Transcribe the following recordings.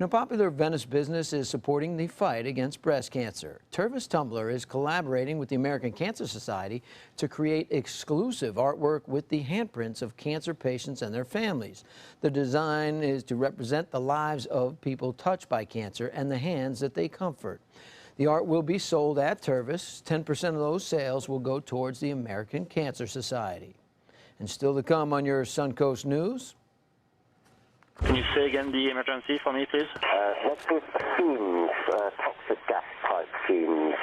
And a popular Venice business is supporting the fight against breast cancer. Tervis Tumbler is collaborating with the American Cancer Society to create exclusive artwork with the handprints of cancer patients and their families. The design is to represent the lives of people touched by cancer and the hands that they comfort. The art will be sold at Tervis. 10% of those sales will go towards the American Cancer Society. And still to come on your Suncoast News. Can you say again the emergency for me, please? Next with fumes, toxic gas type fumes.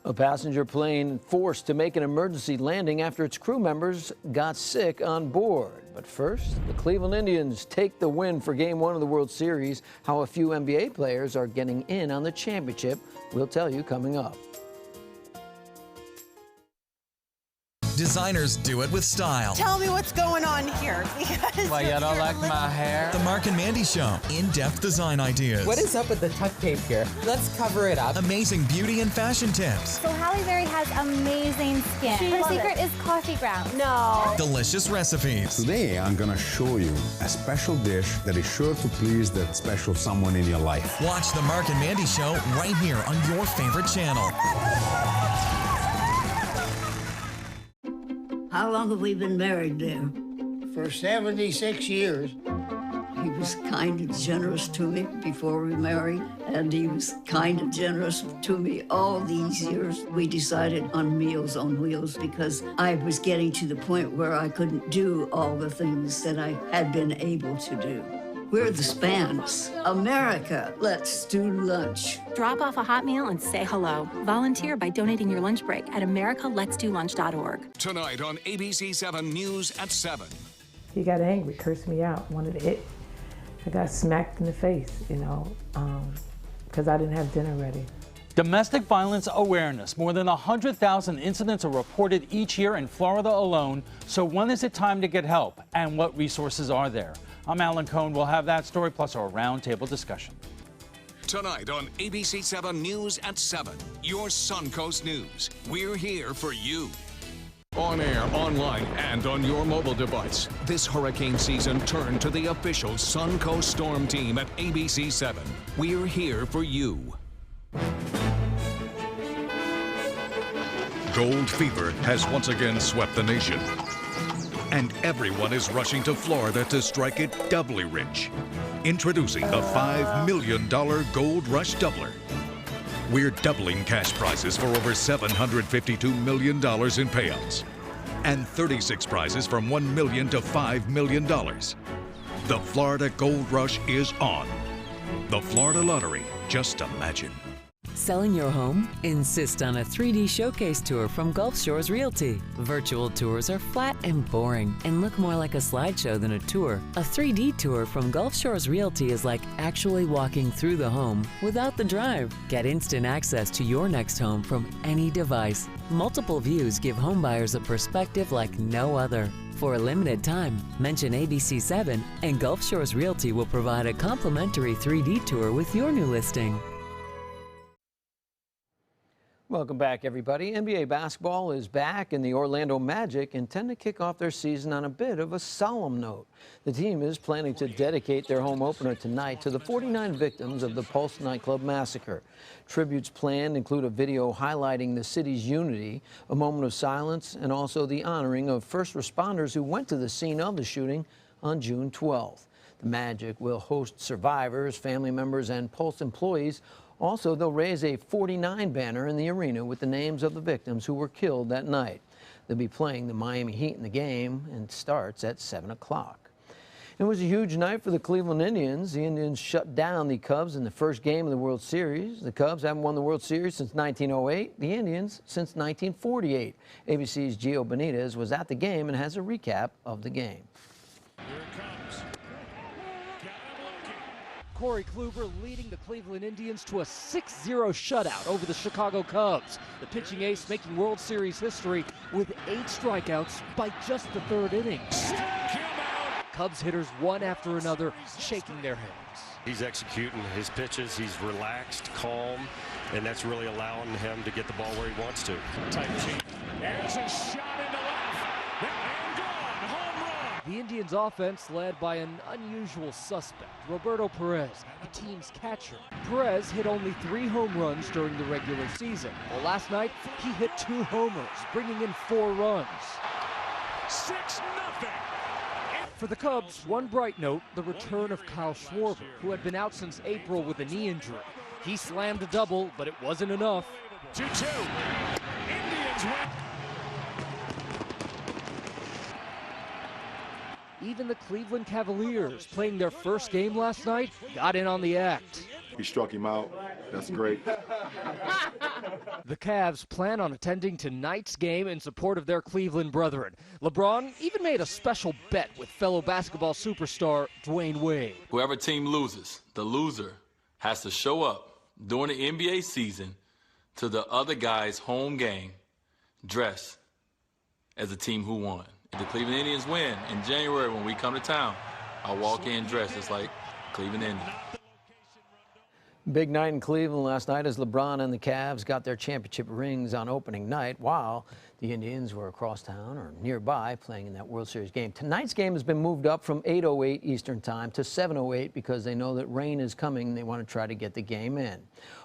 A passenger plane forced to make an emergency landing after its crew members got sick on board. But first, the Cleveland Indians take the win for Game 1 of the World Series. How a few NBA players are getting in on the championship, we'll tell you coming up. Designers do it with style. Tell me what's going on here. Why, you don't like my hair? The Mark and Mandy Show. In-depth design ideas. What is up with the tuck tape here? Let's cover it up. Amazing beauty and fashion tips. So Halle Berry has amazing skin. Her secret is coffee grounds. No. Delicious recipes. Today, I'm going to show you a special dish that is sure to please that special someone in your life. Watch The Mark and Mandy Show right here on your favorite channel. How long have we been married there? For 76 years. He was kind and generous to me before we married, and he was kind and generous to me all these years. We decided on Meals on Wheels because I was getting to the point where I couldn't do all the things that I had been able to do. We're the Spans. America, let's do lunch. Drop off a hot meal and say hello. Volunteer by donating your lunch break at americaletsdolunch.org. Tonight on ABC 7 News at 7. He got angry, cursed me out, wanted to hit. I got smacked in the face, because I didn't have dinner ready. Domestic violence awareness. More than 100,000 incidents are reported each year in Florida alone. So when is it time to get help, and what resources are there? I'm Alan Cohn. We'll have that story plus our roundtable discussion. Tonight on ABC 7 News at 7, your Suncoast News. We're here for you. On air, online, and on your mobile device. This hurricane season, turn to the official Suncoast Storm Team at ABC 7. We're here for you. Gold fever has once again swept the nation. And everyone is rushing to Florida to strike it doubly rich. Introducing the $5 million Gold Rush Doubler. We're doubling cash prizes for over $752 million in payouts. And 36 prizes from $1 million to $5 million. The Florida Gold Rush is on. The Florida Lottery, just imagine. Selling your home? Insist on a 3D showcase tour from Gulf Shores Realty. Virtual tours are flat and boring and look more like a slideshow than a tour. A 3D tour from Gulf Shores Realty is like actually walking through the home without the drive. Get instant access to your next home from any device. Multiple views give homebuyers a perspective like no other. For a limited time, mention ABC7 and Gulf Shores Realty will provide a complimentary 3D tour with your new listing. Welcome back, everybody. NBA basketball is back, and the Orlando Magic intend to kick off their season on a bit of a solemn note. The team is planning to dedicate their home opener tonight to the 49 victims of the Pulse nightclub massacre. Tributes planned include a video highlighting the city's unity, a moment of silence, and also the honoring of first responders who went to the scene of the shooting on June 12th. The Magic will host survivors, family members, and Pulse employees. Also, they'll raise a 49 banner in the arena with the names of the victims who were killed that night. They'll be playing the Miami Heat in the game, and it starts at 7 o'clock. It was a huge night for the Cleveland Indians. The Indians shut down the Cubs in the first game of the World Series. The Cubs haven't won the World Series since 1908. The Indians since 1948. ABC's Gio Benitez was at the game and has a recap of the game. Corey Kluber leading the Cleveland Indians to a 6-0 shutout over the Chicago Cubs. The pitching ace making World Series history with 8 strikeouts by just the 3rd inning. Cubs hitters one after another shaking their heads. He's executing his pitches, he's relaxed, calm, and that's really allowing him to get the ball where he wants to. Tight change. There's a shot into left. And gone. Home run. The Indians offense led by an unusual suspect, Roberto Perez, the team's catcher. Perez hit only 3 home runs during the regular season. Well, last night, he hit 2 homers, bringing in 4 runs. 6-0. For the Cubs, one bright note, the return of Kyle Schwarber, who had been out since April with a knee injury. He slammed a double, but it wasn't enough. 2-2. Indians win. Even the Cleveland Cavaliers, playing their first game last night, got in on the act. We struck him out. That's great. The Cavs plan on attending tonight's game in support of their Cleveland brethren. LeBron even made a special bet with fellow basketball superstar Dwayne Wade. Whoever team loses, the loser has to show up during the NBA season to the other guy's home game dressed as the team who won. If the Cleveland Indians win in January when we come to town, I'll walk in dressed just like Cleveland Indians. Big night in Cleveland last night as LeBron and the Cavs got their championship rings on opening night, while the Indians were across town or nearby playing in that World Series game. Tonight's game has been moved up from 8:08 Eastern Time to 7:08 because they know that rain is coming and they want to try to get the game in.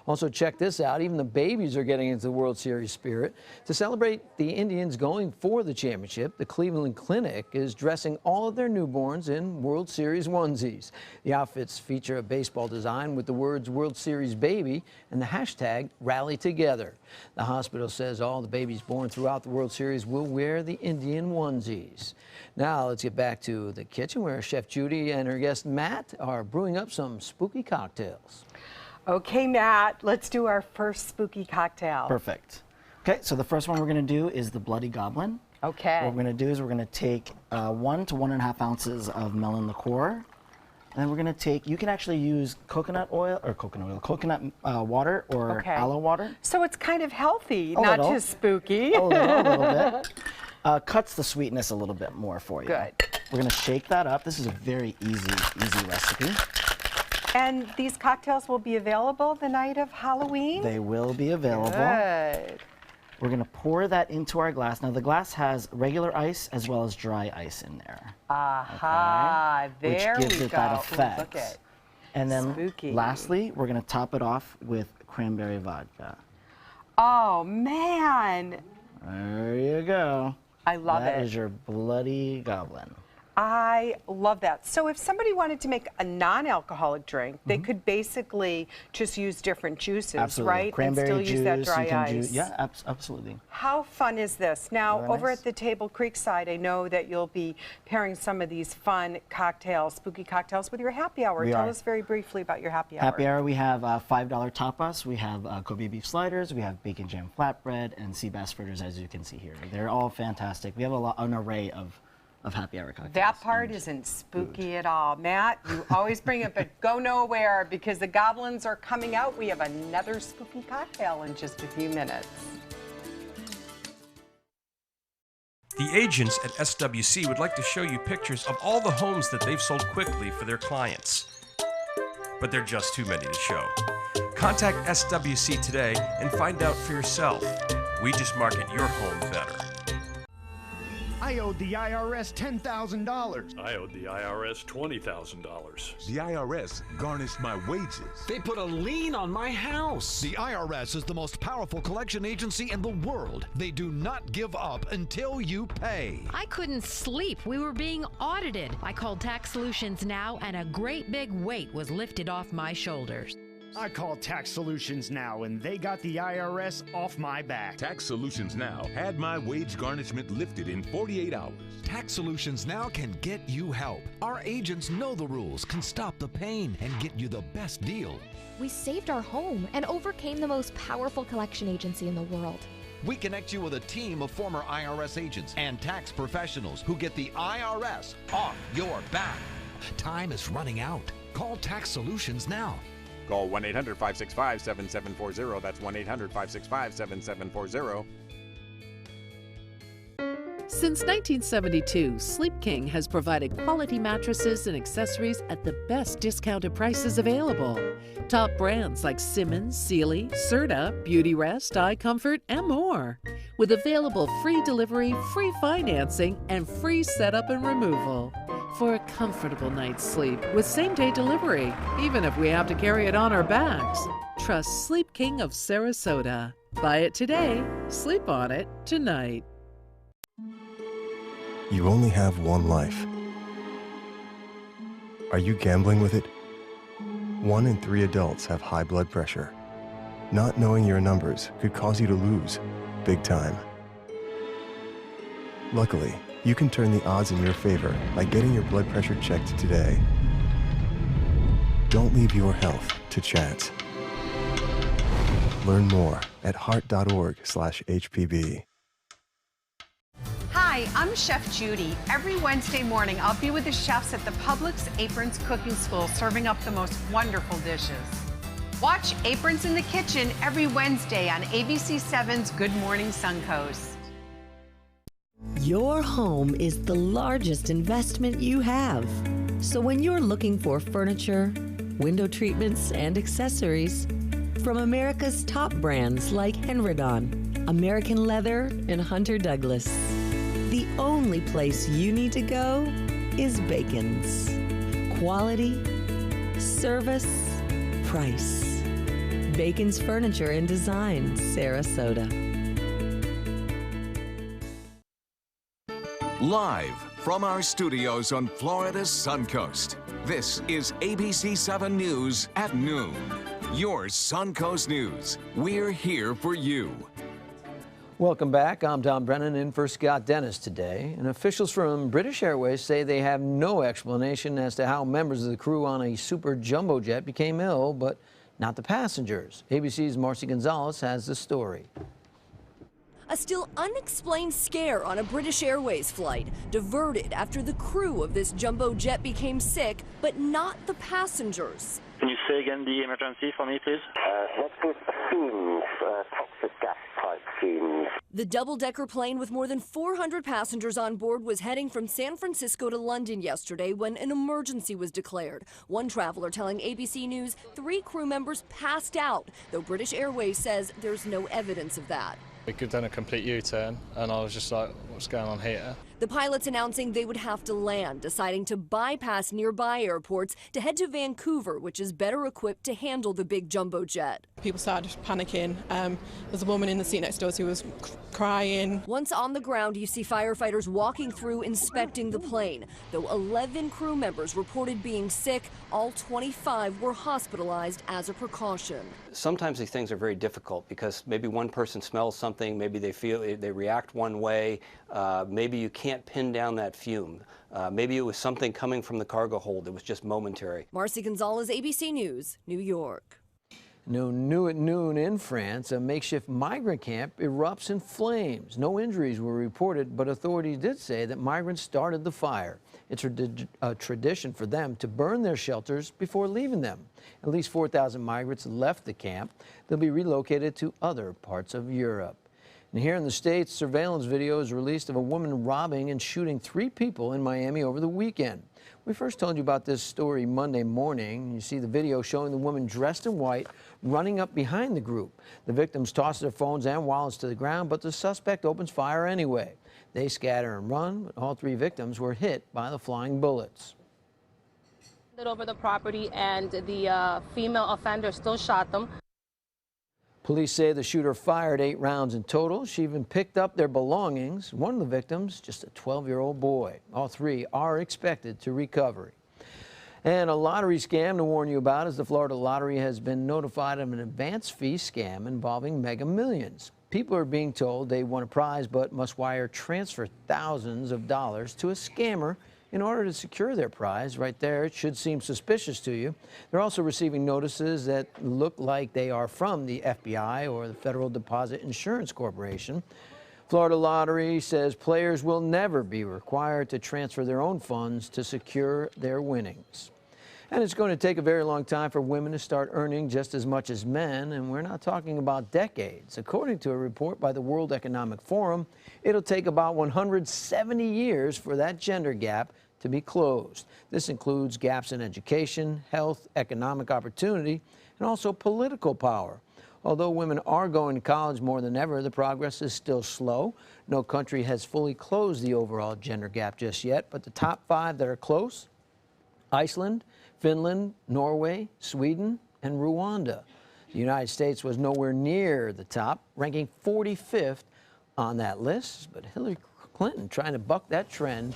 Also, check this out. Even the babies are getting into the World Series spirit. To celebrate the Indians going for the championship, the Cleveland Clinic is dressing all of their newborns in World Series onesies. The outfits feature a baseball design with the words World Series Baby and the hashtag Rally Together. The hospital says all the babies born throughout the World Series will wear the Indian onesies. Now let's get back to the kitchen where Chef Judy and her guest Matt are brewing up some spooky cocktails. Okay, Matt, let's do our first spooky cocktail. Perfect. Okay, so the first one we're going to do is the Bloody Goblin. Okay. What we're going to do is we're going to take 1 to 1.5 ounces of melon liqueur. And then we're going to take, you can actually use coconut water or aloe water. So it's kind of healthy, not too spooky. A little bit. Cuts the sweetness a little bit more for you. Good. We're going to shake that up. This is a very easy recipe. And these cocktails will be available the night of Halloween? They will be available. Good. We're going to pour that into our glass. Now, the glass has regular ice as well as dry ice in there. Aha, okay? there Which gives we it go. that effect. Look at and then spooky. Lastly, we're going to top it off with cranberry vodka. Oh, man. There you go. I love it. That is your Bloody Goblin. I love that. So if somebody wanted to make a non-alcoholic drink, they could basically just use different juices, Absolutely. right? Cranberry and still use that dry ice. Yeah, absolutely. How fun is this? Now, Very over nice. at the Table Creekside, I know that you'll be pairing some of these fun cocktails, spooky cocktails, with your happy hour. Tell us very briefly about your happy hour. Happy hour, we have $5 tapas, we have Kobe beef sliders, we have bacon jam flatbread, and sea bass fritters, as you can see here. They're all fantastic. We have an array of happy hour cocktails. That part isn't spooky at all. Matt, you always bring it, but go nowhere because the goblins are coming out. We have another spooky cocktail in just a few minutes. The agents at SWC would like to show you pictures of all the homes that they've sold quickly for their clients. But they're just too many to show. Contact SWC today and find out for yourself. We just market your home better. I owed the IRS $10,000. I owed the IRS $20,000. The IRS garnished my wages. They put a lien on my house. The IRS is the most powerful collection agency in the world. They do not give up until you pay. I couldn't sleep. We were being audited. I called Tax Solutions Now, and a great big weight was lifted off my shoulders. I called Tax Solutions Now, and they got the IRS off my back. Tax Solutions Now had my wage garnishment lifted in 48 hours. Tax Solutions Now can get you help. Our agents know the rules, can stop the pain, and get you the best deal. We saved our home and overcame the most powerful collection agency in the world. We connect you with a team of former IRS agents and tax professionals who get the IRS off your back. Time is running out. Call Tax Solutions Now. Call 1-800-565-7740. That's 1-800-565-7740. Since 1972, Sleep King has provided quality mattresses and accessories at the best discounted prices available. Top brands like Simmons, Sealy, Serta, Beautyrest, iComfort, and more. With available free delivery, free financing, and free setup and removal. for a comfortable night's sleep with same-day delivery, even if we have to carry it on our backs. Trust Sleep King of Sarasota. Buy it today, sleep on it tonight. You only have one life. Are you gambling with it? 1 in 3 adults have high blood pressure. Not knowing your numbers could cause you to lose, big time. Luckily, you can turn the odds in your favor by getting your blood pressure checked today. Don't leave your health to chance. Learn more at heart.org/HPV. Hi, I'm Chef Judy. Every Wednesday morning, I'll be with the chefs at the Publix Aprons Cooking School serving up the most wonderful dishes. Watch Aprons in the Kitchen every Wednesday on ABC7's Good Morning Suncoast. Your home is the largest investment you have. So when you're looking for furniture, window treatments, and accessories, from America's top brands like Henrigon, American Leather, and Hunter Douglas, the only place you need to go is Bacon's. Quality, service, price. Bacon's Furniture and Design, Sarasota. Live from our studios on Florida's Suncoast, this is ABC7 News at noon. Your Suncoast News. We're here for you. Welcome back. I'm Tom Brennan in for Scott Dennis today. And officials from British Airways say they have no explanation as to how members of the crew on a super jumbo jet became ill, but not the passengers. ABC's Marcy Gonzalez has the story. A still unexplained scare on a British Airways flight, diverted after the crew of this jumbo jet became sick, but not the passengers. Can you say again the emergency for me, please? That's with fumes, toxic gas type fumes. The double-decker plane with more than 400 passengers on board was heading from San Francisco to London yesterday when an emergency was declared. One traveler telling ABC News 3 crew members passed out, though British Airways says there's no evidence of that. We could have done a complete U-turn, and I was just like, what's going on here? The pilots announcing they would have to land, deciding to bypass nearby airports to head to Vancouver, which is better equipped to handle the big jumbo jet. People started panicking. There's a woman in the seat next to us who was crying. Once on the ground, you see firefighters walking through inspecting the plane. Though 11 crew members reported being sick, all 25 were hospitalized as a precaution. Sometimes these things are very difficult because maybe one person smells something, maybe they react one way, maybe you can't pin down that fume. Maybe it was something coming from the cargo hold that was just momentary. Marcy Gonzalez, ABC News, New York. New at noon in France, a makeshift migrant camp erupts in flames. No injuries were reported, but authorities did say that migrants started the fire. It's a tradition for them to burn their shelters before leaving them. At least 4,000 migrants left the camp. They'll be relocated to other parts of Europe. And here in the States, surveillance video is released of a woman robbing and shooting 3 people in Miami over the weekend. We first told you about this story Monday morning. You see the video showing the woman dressed in white running up behind the group. The victims toss their phones and wallets to the ground, but the suspect opens fire anyway. They scatter and run, but all 3 victims were hit by the flying bullets. Over the property, and the female offender still shot them. Police say the shooter fired 8 rounds in total. She even picked up their belongings. One of the victims, just a 12-year-old boy. All 3 are expected to recover. And a lottery scam to warn you about, as the Florida Lottery has been notified of an advance fee scam involving Mega Millions. People are being told they won a prize but must wire transfer thousands of dollars to a scammer in order to secure their prize. Right there, it should seem suspicious to you. They're also receiving notices that look like they are from the FBI or the Federal Deposit Insurance Corporation. Florida Lottery says players will never be required to transfer their own funds to secure their winnings. And it's going to take a very long time for women to start earning just as much as men, and we're not talking about decades. According to a report by the World Economic Forum, it'll take about 170 years for that gender gap to be closed. This includes gaps in education, health, economic opportunity, and also political power. Although women are going to college more than ever, the progress is still slow. No country has fully closed the overall gender gap just yet, but the top 5 that are close: Iceland, Finland, Norway, Sweden, and Rwanda. The United States was nowhere near the top, ranking 45th on that list, but Hillary Clinton trying to buck that trend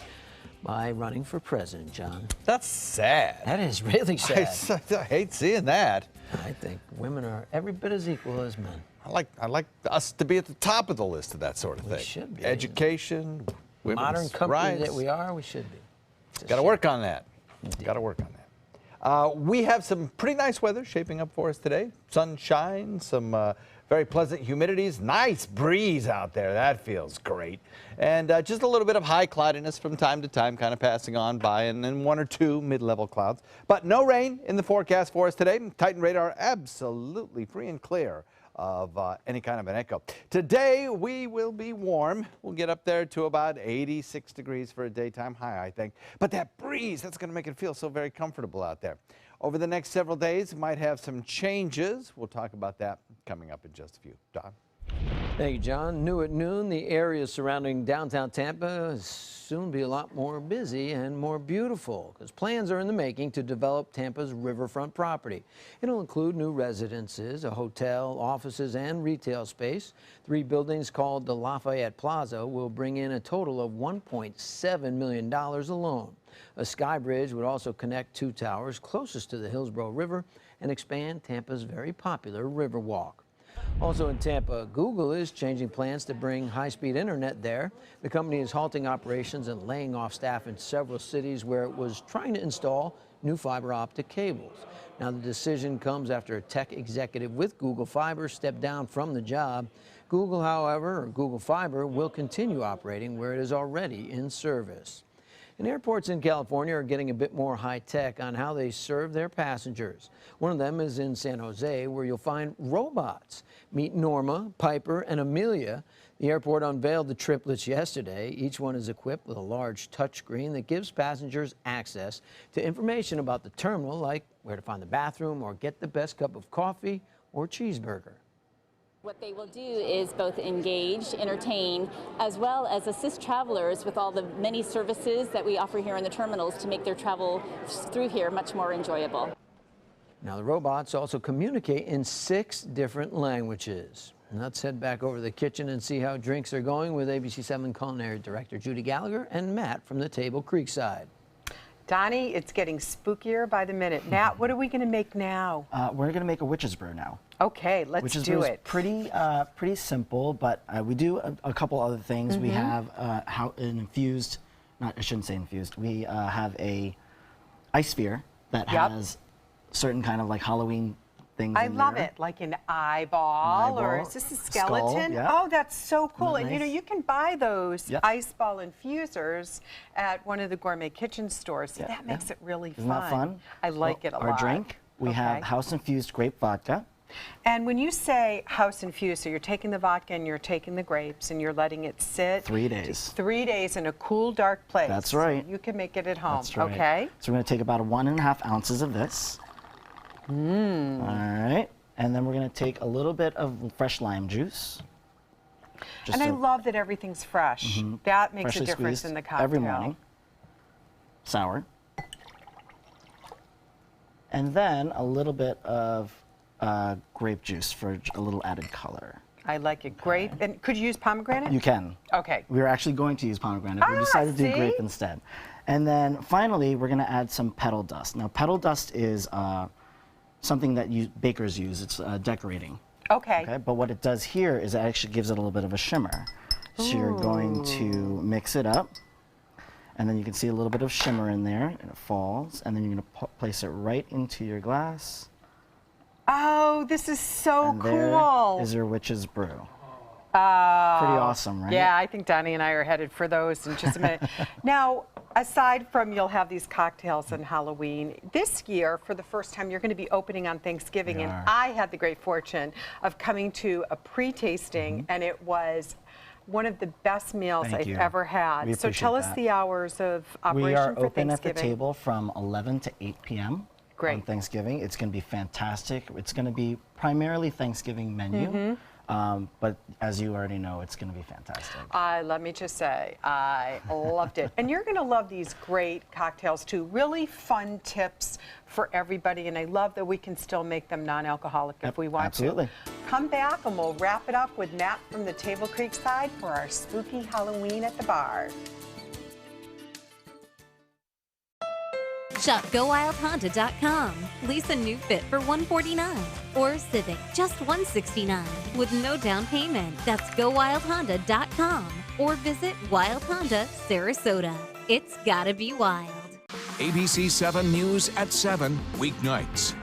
by running for president, John. That's sad. That is really sad. I hate seeing that. I think women are every bit as equal as men. I like us to be at the top of the list of that sort of thing. We should be. Education, women's modern company rights. that we are, we should be. Got to work on that. Got to work on that. We have some pretty nice weather shaping up for us today. Sunshine, some very pleasant humidities, nice breeze out there. That feels great. And just a little bit of high cloudiness from time to time, kind of passing on by, and then 1 or 2 mid-level clouds. But no rain in the forecast for us today. Titan radar absolutely free and clear of any kind of an echo. Today we will be warm. We'll get up there to about 86 degrees for a daytime high, I think. But that breeze, that's going to make it feel so very comfortable out there. Over the next several days, we might have some changes. We'll talk about that coming up in just a few. Don? Thank you, John. New at noon, the area surrounding downtown Tampa will soon be a lot more busy and more beautiful because plans are in the making to develop Tampa's riverfront property. It'll include new residences, a hotel, offices, and retail space. 3 buildings called the Lafayette Plaza will bring in a total of $1.7 million alone. A sky bridge would also connect 2 towers closest to the Hillsborough River and expand Tampa's very popular Riverwalk. Also in Tampa, Google is changing plans to bring high-speed internet there. The company is halting operations and laying off staff in several cities where it was trying to install new fiber optic cables. Now the decision comes after a tech executive with Google Fiber stepped down from the job. Google, however, or Google Fiber, will continue operating where it is already in service. And airports in California are getting a bit more high-tech on how they serve their passengers. One of them is in San Jose, where you'll find robots. Meet Norma, Piper, and Amelia. The airport unveiled the triplets yesterday. Each one is equipped with a large touchscreen that gives passengers access to information about the terminal, like where to find the bathroom or get the best cup of coffee or cheeseburger. What they will do is both engage, entertain, as well as assist travelers with all the many services that we offer here in the terminals to make their travel through here much more enjoyable. Now, the robots also communicate in 6 different languages. And let's head back over to the kitchen and see how drinks are going with ABC7 Culinary Director Judy Gallagher and Matt from the Table Creekside. Donnie, it's getting spookier by the minute. Matt, what are we going to make now? We're going to make a witch's brew now. Okay, let's do it. Pretty simple, but we do a couple other things. We have an infused, I shouldn't say infused. We have a ice sphere that has certain kind of like Halloween things. I love it, like an eyeball, or is this a skeleton? Skull, Oh, that's so cool. Nice. And you know, you can buy those ice ball infusers at one of the gourmet kitchen stores. So that makes it really fun. Isn't that fun? I like it a lot. Our drink, we have house infused grape vodka. And when you say house infused, so you're taking the vodka and you're taking the grapes and you're letting it sit 3 days. 3 days in a cool, dark place. That's right. So you can make it at home. That's right. Okay. So we're going to take about 1.5 ounces of this. All right. And then we're going to take a little bit of fresh lime juice. And I love that everything's fresh. That makes a difference in the cocktail. Every morning. Sour. And then a little bit of grape juice for a little added color. I like it. Grape. And could you use pomegranate? You can. Okay. We were actually going to use pomegranate, but we decided to do grape instead. And then finally, we're going to add some petal dust. Now, petal dust is something that bakers use. It's decorating. Okay. But what it does here is it actually gives it a little bit of a shimmer. So you're going to mix it up. And then you can see a little bit of shimmer in there, and it falls. And then you're going to place it right into your glass. Oh, this is so and cool. There is your witch's brew. Pretty awesome, right? Yeah, I think Donnie and I are headed for those in just a minute. Now, aside from you'll have these cocktails on Halloween, this year, for the first time, you're going to be opening on Thanksgiving. And I had the great fortune of coming to a pre-tasting, and it was one of the best meals I've ever had. So tell us the hours of operation for Thanksgiving. We are open at the table from 11 to 8 p.m. on Thanksgiving. It's going to be fantastic. It's going to be primarily Thanksgiving menu. But as you already know, it's going to be fantastic. Let me just say, I loved it. And you're going to love these great cocktails too. Really fun tips for everybody. And I love that we can still make them non-alcoholic if we want Absolutely. to. Come back and we'll wrap it up with Matt from the Table Creek side for our spooky Halloween at the bar. Shop GoWildHonda.com. Lease a new Fit for $149 or a Civic just $169 with no down payment. That's GoWildHonda.com or visit Wild Honda Sarasota. It's gotta be wild. ABC 7 News at 7 weeknights.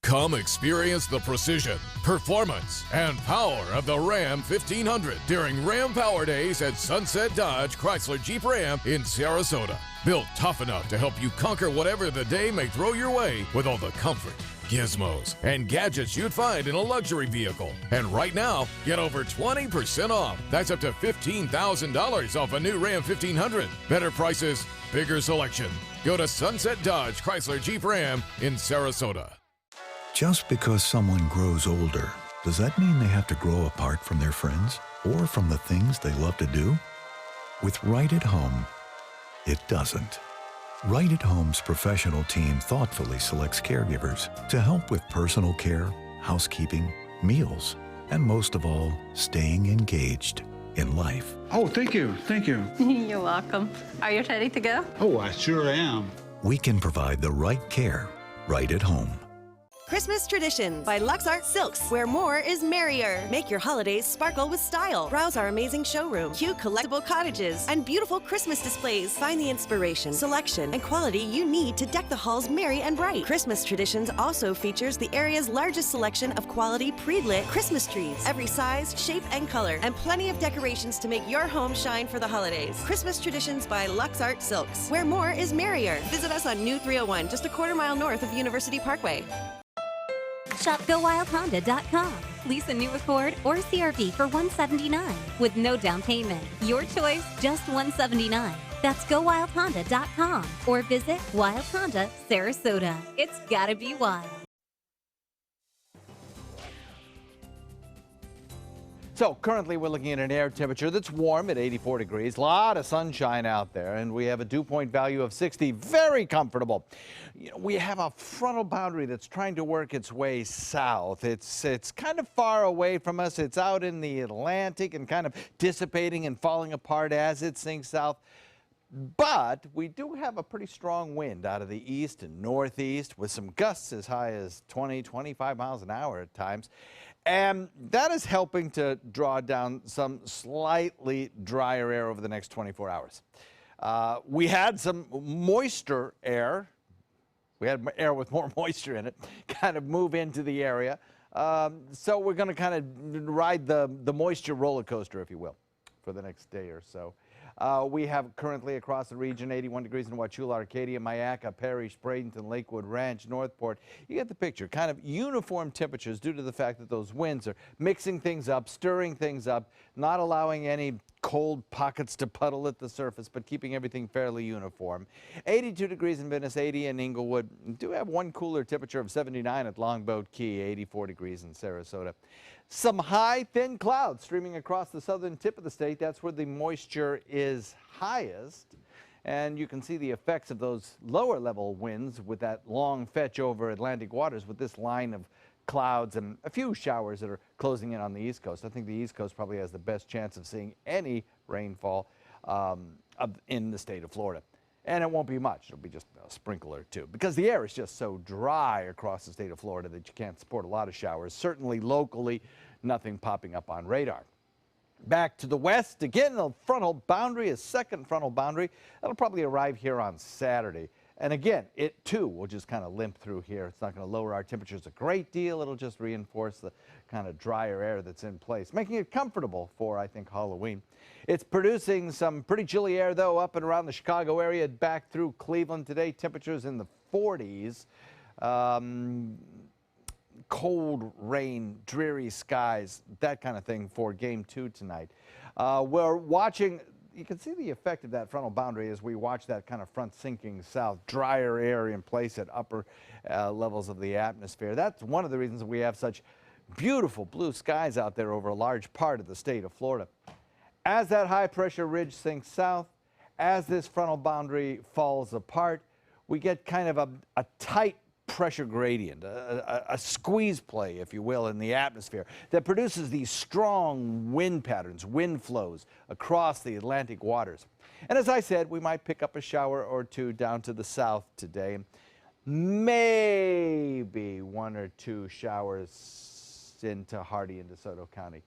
Come experience the precision, performance, and power of the Ram 1500 during Ram Power Days at Sunset Dodge Chrysler Jeep Ram in Sarasota. Built tough enough to help you conquer whatever the day may throw your way with all the comfort, gizmos, and gadgets you'd find in a luxury vehicle. And right now, get over 20% off. That's up to $15,000 off a new Ram 1500. Better prices, bigger selection. Go to Sunset Dodge Chrysler Jeep Ram in Sarasota. Just because someone grows older, does that mean they have to grow apart from their friends or from the things they love to do? With Right at Home, it doesn't. Right at Home's professional team thoughtfully selects caregivers to help with personal care, housekeeping, meals, and most of all, staying engaged in life. Oh, thank you, thank you. You're welcome. Are you ready to go? Oh, I sure am. We can provide the right care right at home. Christmas Traditions by LuxArt Silks, where more is merrier. Make your holidays sparkle with style. Browse our amazing showroom, cute collectible cottages, and beautiful Christmas displays. Find the inspiration, selection, and quality you need to deck the halls merry and bright. Christmas Traditions also features the area's largest selection of quality pre-lit Christmas trees, every size, shape, and color, and plenty of decorations to make your home shine for the holidays. Christmas Traditions by LuxArt Silks, where more is merrier. Visit us on New 301, just a quarter-mile north of University Parkway. Shop GoWildHonda.com. Lease a new Accord or CRV for $179 with no down payment. Your choice, just $179. That's GoWildHonda.com or visit Wild Honda Sarasota. It's gotta be wild. So currently we're looking at an air temperature that's warm at 84 degrees. A lot of sunshine out there, and we have a dew point value of 60. Very comfortable. You know, we have a frontal boundary that's trying to work its way south. It's kind of far away from us. It's out in the Atlantic and kind of dissipating and falling apart as it sinks south. But we do have a pretty strong wind out of the east and northeast with some gusts as high as 20, 25 miles an hour at times. And that is helping to draw down some slightly drier air over the next 24 hours. We had some moisture air. We had air with more moisture in it kind of move into the area. So we're going to kind of ride the moisture roller coaster, if you will, for the next day or so. We have currently across the region 81 degrees in Wauchula, Arcadia, Mayaca, Parrish, Bradenton, Lakewood Ranch, Northport. You get the picture. Kind of uniform temperatures due to the fact that those winds are mixing things up, stirring things up, not allowing any cold pockets to puddle at the surface, but keeping everything fairly uniform. 82 degrees in Venice, 80 in Inglewood. We do have one cooler temperature of 79 at Longboat Key, 84 degrees in Sarasota. Some high, thin clouds streaming across the southern tip of the state. That's where the moisture is highest. And you can see the effects of those lower level winds with that long fetch over Atlantic waters with this line of clouds and a few showers that are closing in on the East Coast. I think the East Coast probably has the best chance of seeing any rainfall in the state of Florida. And it won't be much. It'll be just a sprinkle or two because the air is just so dry across the state of Florida that you can't support a lot of showers. Certainly locally, nothing popping up on radar. Back to the west, again, the frontal boundary, a second frontal boundary. That'll probably arrive here on Saturday. And again, it too will just kind of limp through here. It's not going to lower our temperatures a great deal. It'll just reinforce the kind of drier air that's in place, making it comfortable for, I think, Halloween. It's producing some pretty chilly air, though, up and around the Chicago area, back through Cleveland today. Temperatures in the 40s. Cold rain, dreary skies, that kind of thing for Game 2 tonight. We're watching you can see the effect of that frontal boundary as we watch that kind of front sinking south, drier air in place at upper levels of the atmosphere. That's one of the reasons we have such beautiful blue skies out there over a large part of the state of Florida. As that high pressure ridge sinks south, as this frontal boundary falls apart, we get kind of a tight pressure gradient, a squeeze play, if you will, in the atmosphere that produces these strong wind patterns, wind flows across the Atlantic waters. And as I said, we might pick up a shower or two down to the south today. Maybe 1 or 2 showers into Hardee and DeSoto County.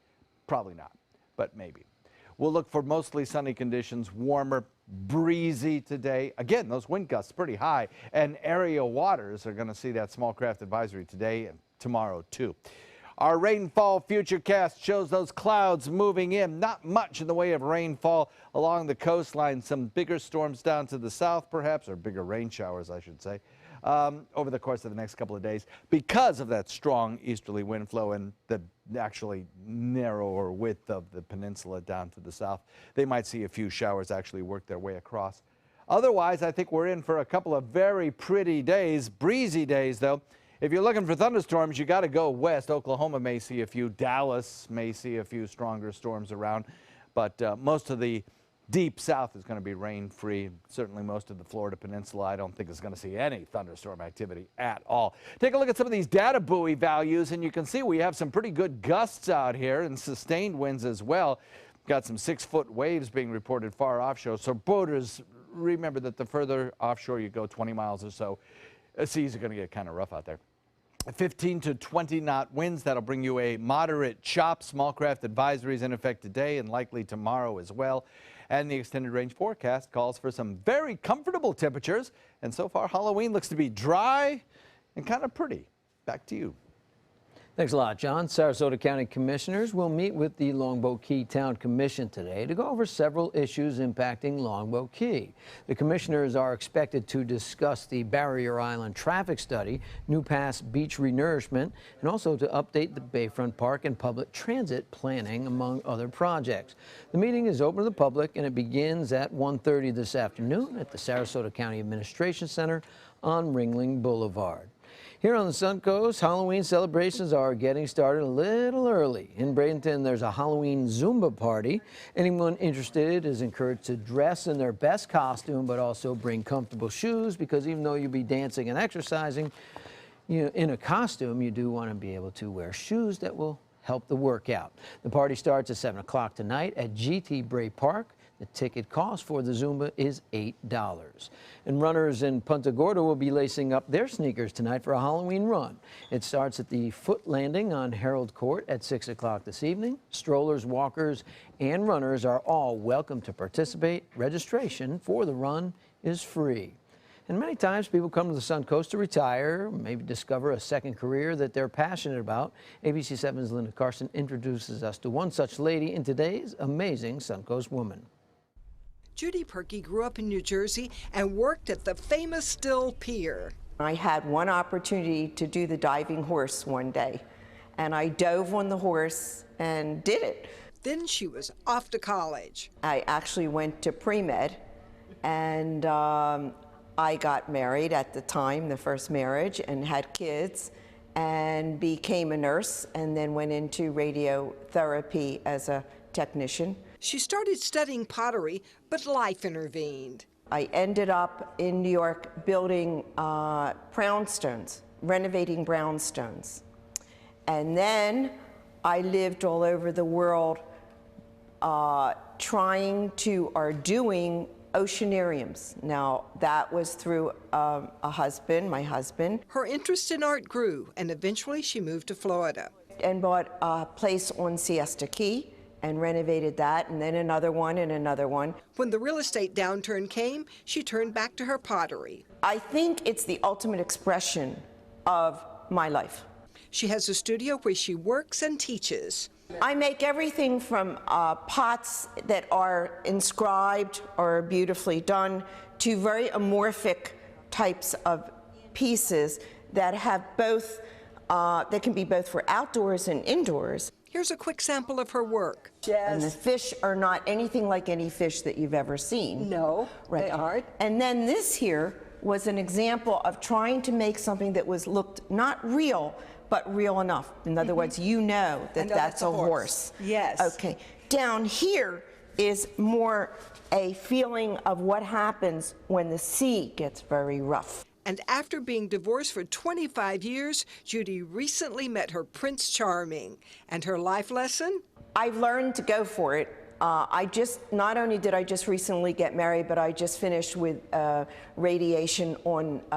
Probably not, but maybe. We'll look for mostly sunny conditions, warmer, breezy today. Again, those wind gusts pretty high, and area waters are going to see that small craft advisory today and tomorrow too. Our rainfall futurecast shows those clouds moving in. Not much in the way of rainfall along the coastline. Some bigger storms down to the south perhaps, or bigger rain showers I should say, over the course of the next couple of days because of that strong easterly wind flow and the actually narrower width of the peninsula down to the south. They might see a few showers actually work their way across. Otherwise, I think we're in for a couple of very pretty days, breezy days though. If you're looking for thunderstorms, you got to go west. Oklahoma may see a few. Dallas may see a few stronger storms around, but most of the deep south is going to be rain-free. Certainly most of the Florida peninsula, I don't think is going to see any thunderstorm activity at all. Take a look at some of these data buoy values, and you can see we have some pretty good gusts out here and sustained winds as well. Got some 6-foot waves being reported far offshore. So boaters, remember that the further offshore you go, 20 miles or so, seas are going to get kind of rough out there. 15 to 20 knot winds. That'll bring you a moderate chop. Small craft advisories in effect today and likely tomorrow as well. And the extended range forecast calls for some very comfortable temperatures. And so far, Halloween looks to be dry and kind of pretty. Back to you. Thanks a lot, John. Sarasota County Commissioners will meet with the Longboat Key Town Commission today to go over several issues impacting Longboat Key. The commissioners are expected to discuss the Barrier Island traffic study, New Pass beach renourishment, and also to update the Bayfront Park and public transit planning, among other projects. The meeting is open to the public, and it begins at 1:30 this afternoon at the Sarasota County Administration Center on Ringling Boulevard. Here on the Suncoast, Halloween celebrations are getting started a little early. In Bradenton, there's a Halloween Zumba party. Anyone interested is encouraged to dress in their best costume, but also bring comfortable shoes, because even though you'll be dancing and exercising, in a costume, you do want to be able to wear shoes that will help the workout. The party starts at 7 o'clock tonight at GT Bray Park. The ticket cost for the Zumba is $8. And runners in Punta Gorda will be lacing up their sneakers tonight for a Halloween run. It starts at the Foot Landing on Herald Court at 6 o'clock this evening. Strollers, walkers, and runners are all welcome to participate. Registration for the run is free. And many times people come to the Suncoast to retire, maybe discover a second career that they're passionate about. ABC 7's Linda Carson introduces us to one such lady in today's Amazing Suncoast Woman. Judy Perky grew up in New Jersey and worked at the famous Still Pier. I had one opportunity to do the diving horse one day, and I dove on the horse and did it. Then she was off to college. I actually went to pre-med, and I got married at the time, the first marriage, and had kids, and became a nurse, and then went into radiotherapy as a technician. She started studying pottery, but life intervened. I ended up in New York building brownstones, renovating brownstones. And then I lived all over the world trying to, or doing oceanariums. Now, that was through a husband, my husband. Her interest in art grew, and eventually she moved to Florida. And bought a place on Siesta Key, and renovated that, and then another one and another one. When the real estate downturn came, she turned back to her pottery. I think it's the ultimate expression of my life. She has a studio where she works and teaches. I make everything from pots that are inscribed or beautifully done to very amorphic types of pieces that have both, that can be both for outdoors and indoors. Here's a quick sample of her work. And the fish are not anything like any fish that you've ever seen. No, right. They aren't. And then this here was an example of trying to make something that looked not real, but real enough. In other words, you know that that's a horse. Yes. Okay. Down here is more a feeling of what happens when the sea gets very rough. And after being divorced for 25 years, Judy recently met her Prince Charming. And her life lesson? I've learned to go for it. Not only did I just recently get married, but I just finished with radiation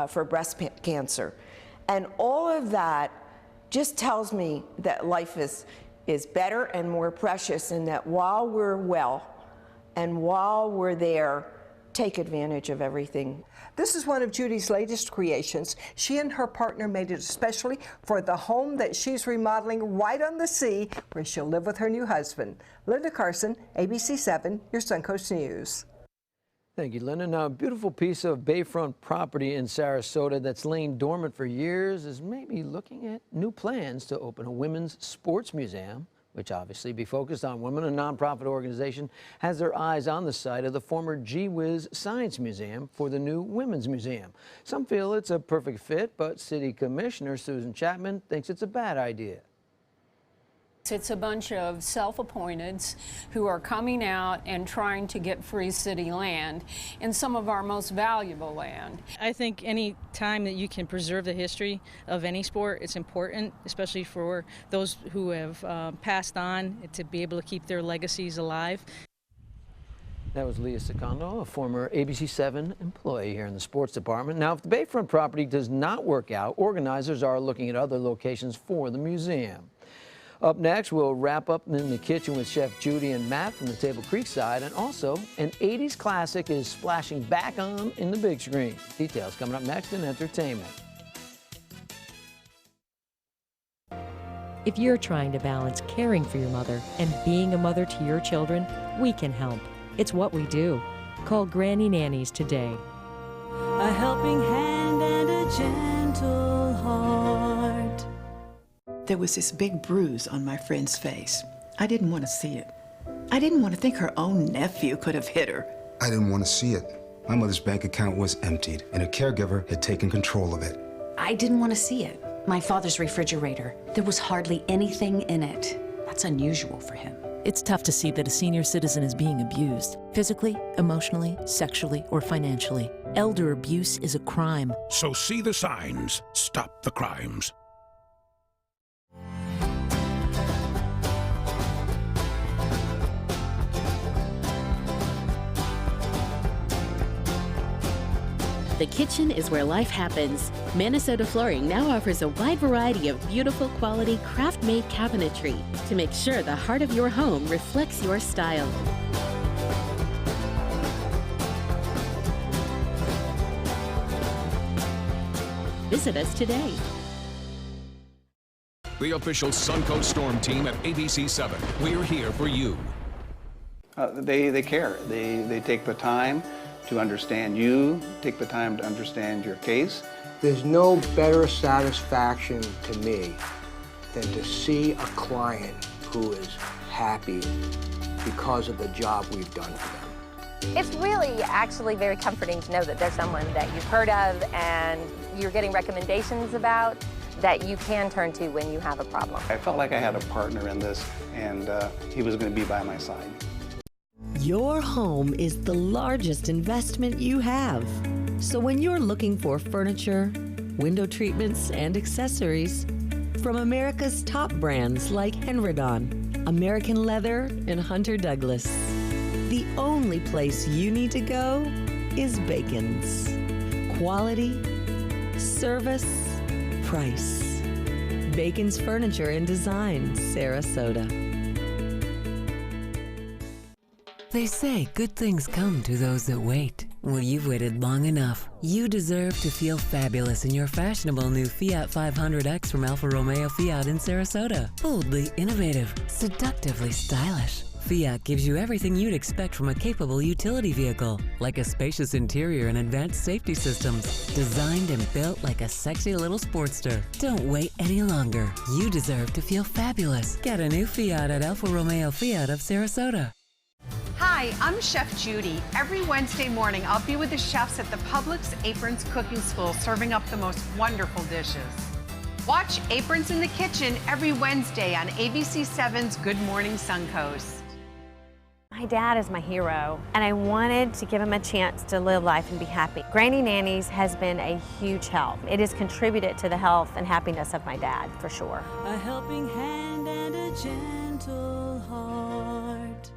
for breast cancer. And all of that just tells me that life is better and more precious, and that while we're well and while we're there, take advantage of everything. This is one of Judy's latest creations. She and her partner made it especially for the home that she's remodeling right on the sea, where she'll live with her new husband. Linda Carson, ABC 7, your Suncoast News. Thank you, Linda. Now, a beautiful piece of bayfront property in Sarasota that's lain dormant for years is maybe looking at new plans to open a women's sports museum, which obviously be focused on women. A nonprofit organization has their eyes on the site of the former Gee Whiz Science Museum for the new Women's Museum. Some feel it's a perfect fit, but City Commissioner Susan Chapman thinks it's a bad idea. It's a bunch of self-appointeds who are coming out and trying to get free city land and some of our most valuable land. I think any time that you can preserve the history of any sport, it's important, especially for those who have passed on, to be able to keep their legacies alive. That was Leah Secondo, a former ABC 7 employee here in the sports department. Now, if the bayfront property does not work out, organizers are looking at other locations for the museum. Up next, we'll wrap up in the kitchen with Chef Judy and Matt from the Table Creek side, and also an 80s classic is splashing back on in the big screen. Details coming up next in entertainment. If you're trying to balance caring for your mother and being a mother to your children, we can help. It's what we do. Call Granny Nannies today. A helping hand and a gentle heart. There was this big bruise on my friend's face. I didn't want to see it. I didn't want to think her own nephew could have hit her. I didn't want to see it. My mother's bank account was emptied, and a caregiver had taken control of it. I didn't want to see it. My father's refrigerator, there was hardly anything in it. That's unusual for him. It's tough to see that a senior citizen is being abused, physically, emotionally, sexually, or financially. Elder abuse is a crime. So see the signs. Stop the crimes. The kitchen is where life happens. Minnesota Flooring now offers a wide variety of beautiful quality craft-made cabinetry to make sure the heart of your home reflects your style. Visit us today. The official Suncoast Storm team at ABC 7. We're here for you. They care. They take the time to understand you, take the time to understand your case. There's no better satisfaction to me than to see a client who is happy because of the job we've done for them. It's really actually very comforting to know that there's someone that you've heard of and you're getting recommendations about that you can turn to when you have a problem. I felt like I had a partner in this, and he was going to be by my side. Your home is the largest investment you have. So when you're looking for furniture, window treatments, and accessories, from America's top brands like Henredon, American Leather, and Hunter Douglas, the only place you need to go is Bacon's. Quality, service, price. Bacon's Furniture and Design, Sarasota. They say good things come to those that wait. Well, you've waited long enough. You deserve to feel fabulous in your fashionable new Fiat 500X from Alfa Romeo Fiat in Sarasota. Boldly innovative, seductively stylish, Fiat gives you everything you'd expect from a capable utility vehicle, like a spacious interior and advanced safety systems, designed and built like a sexy little Sportster. Don't wait any longer. You deserve to feel fabulous. Get a new Fiat at Alfa Romeo Fiat of Sarasota. Hi, I'm Chef Judy. Every Wednesday morning, I'll be with the chefs at the Publix Aprons Cooking School, serving up the most wonderful dishes. Watch Aprons in the Kitchen every Wednesday on ABC7's Good Morning Suncoast. My dad is my hero, and I wanted to give him a chance to live life and be happy. Granny Nannies has been a huge help. It has contributed to the health and happiness of my dad, for sure. A helping hand and a gentle heart.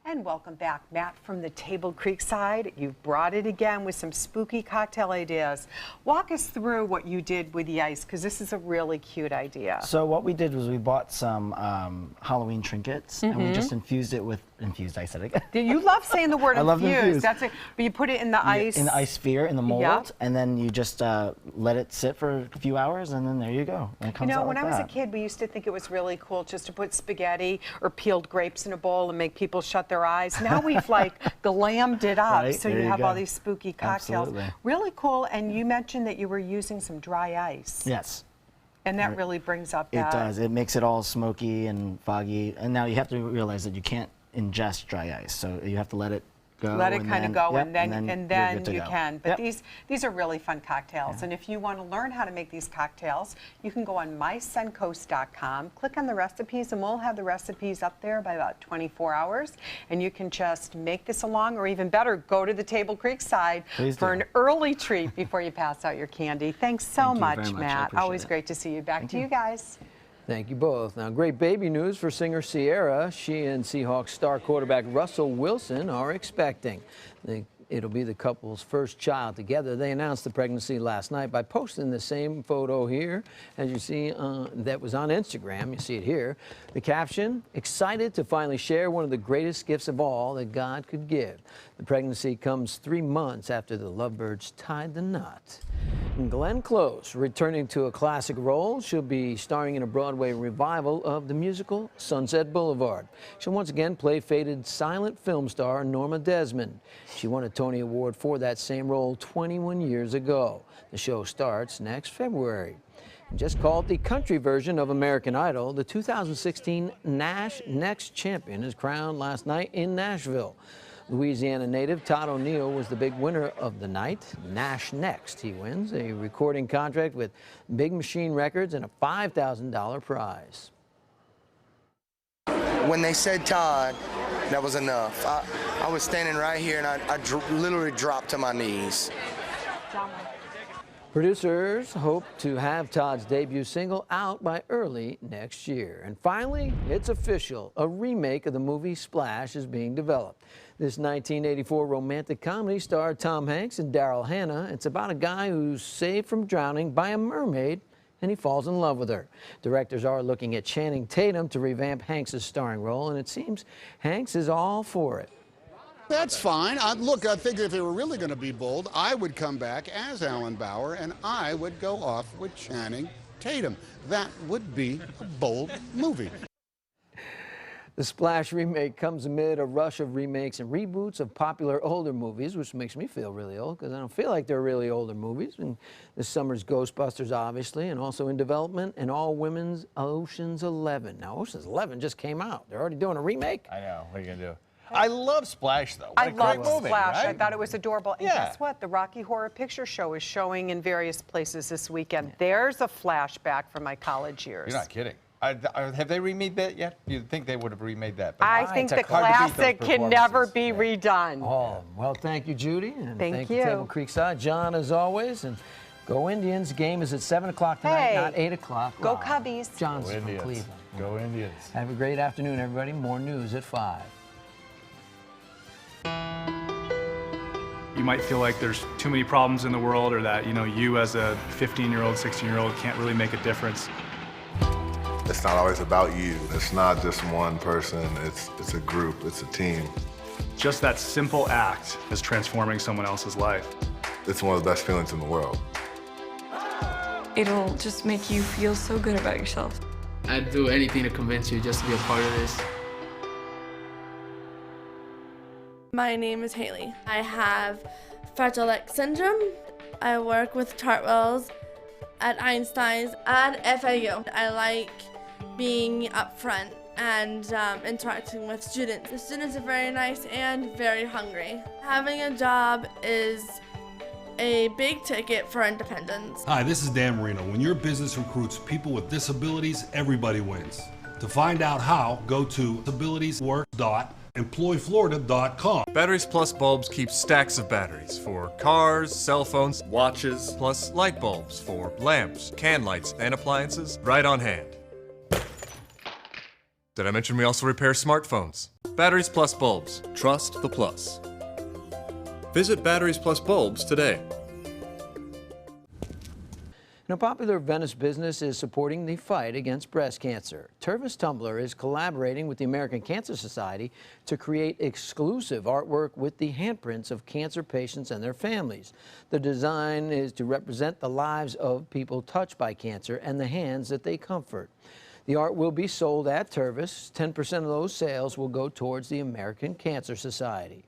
And welcome back, Matt from the Table Creek side. You've brought it again with some spooky cocktail ideas. Walk us through what you did with the ice, because this is a really cute idea. So what we did was we bought some Halloween trinkets, and we just infused it with infused ice. You love saying the word I love infused. That's it. But you put it in the ice. In the ice sphere, in the mold, Yeah. and then you just let it sit for a few hours, and then there you go. And it comes out when like I was a that. kid, we used to think it was really cool just to put spaghetti or peeled grapes in a bowl and make people shut their eyes. Now we've like glammed it up, Right, so there you you have go. all these spooky cocktails. Absolutely. Really cool. And you mentioned that you were using some dry ice. Yes. And that really brings up It that. does. It makes it all smoky and foggy. And now you have to realize that you can't ingest dry ice, so you have to let it go. Let it kind of go, yep, and then you're good to you go. can. But Yep. these are really fun cocktails. And if you want to learn how to make these cocktails, you can go on mysuncoast.com, click on the recipes, and we'll have the recipes up there by about 24 hours. And you can just make this along, or even better, go to the Table Creek side Please for do. an early treat before you pass out your candy. Thanks so Thank you much, very much. I Matt. appreciate Always it. great to see you. Back to you guys. Thank you both. Now, great baby news for singer Sierra. She and Seahawks star quarterback Russell Wilson are expecting. It'll be the couple's first child together. They announced the pregnancy last night by posting the same photo here, as you see, that was on Instagram. You see it here. The caption, excited to finally share one of the greatest gifts of all that God could give. The pregnancy comes 3 months after the lovebirds tied the knot. And Glenn Close, returning to a classic role, she'll be starring in a Broadway revival of the musical Sunset Boulevard. She'll once again play fated silent film star Norma Desmond. She won a Tony Award for that same role 21 years ago. The show starts next February. Just called the country version of American Idol, the 2016 Nash Next champion is crowned last night in Nashville. Louisiana native Todd O'Neill was the big winner of the night. Nash Next, he wins a recording contract with Big Machine Records and a $5,000 prize. When they said Todd, that was enough. I was standing right here and I literally dropped to my knees. Producers hope to have Todd's debut single out by early next year. And finally, it's official. A remake of the movie Splash is being developed. This 1984 romantic comedy starred Tom Hanks and Daryl Hannah. It's about a guy who's saved from drowning by a mermaid, and he falls in love with her. Directors are looking at Channing Tatum to revamp Hanks' starring role, and it seems Hanks is all for it. That's fine. Look, I think if they were really going to be bold, I would come back as Alan Bauer, and I would go off with Channing Tatum. That would be a bold movie. The Splash remake comes amid a rush of remakes and reboots of popular older movies, which makes me feel really old because I don't feel like they're really older movies. And this summer's Ghostbusters, obviously, and also in development, an all-women's Ocean's 11. Now, Ocean's 11 just came out. They're already doing a remake. I know. What are you going to do? I love Splash, though. I love Splash. Right? I thought it was adorable. And Yeah. guess what? The Rocky Horror Picture Show is showing in various places this weekend. There's a flashback from my college years. You're not kidding. Have they remade that yet? You'd think they would have remade that. But I think the classic can never be redone. Oh, well, thank you, Judy. And Thank you, you. Table Creekside. John, as always. And go Indians. Game is at 7 o'clock tonight, Hey, not 8 o'clock. go Wow. Cubbies. John's Go from Indians. Cleveland. Go Indians. Have a great afternoon, everybody. More news at 5. You might feel like there's too many problems in the world, or that, you as a 15-year-old, 16-year-old can't really make a difference. It's not always about you. It's not just one person. It's a group. It's a team. Just that simple act is transforming someone else's life. It's one of the best feelings in the world. It'll just make you feel so good about yourself. I'd do anything to convince you just to be a part of this. My name is Haley. I have Fragile X syndrome. I work with Chartwells at Einstein's and FAU. I like being up front and interacting with students. The students are very nice and very hungry. Having a job is a big ticket for independence. Hi, this is Dan Marino. When your business recruits people with disabilities, everybody wins. To find out how, go to disabilitieswork.employflorida.com. Batteries Plus bulbs keep stacks of batteries for cars, cell phones, watches, plus light bulbs for lamps, can lights, and appliances right on hand. Did I mention we also repair smartphones? Batteries Plus bulbs. Trust the plus. Visit Batteries Plus bulbs today. A popular Venice business is supporting the fight against breast cancer. Tervis Tumbler is collaborating with the American Cancer Society to create exclusive artwork with the handprints of cancer patients and their families. The design is to represent the lives of people touched by cancer and the hands that they comfort. The art will be sold at Tervis. 10% of those sales will go towards the American Cancer Society.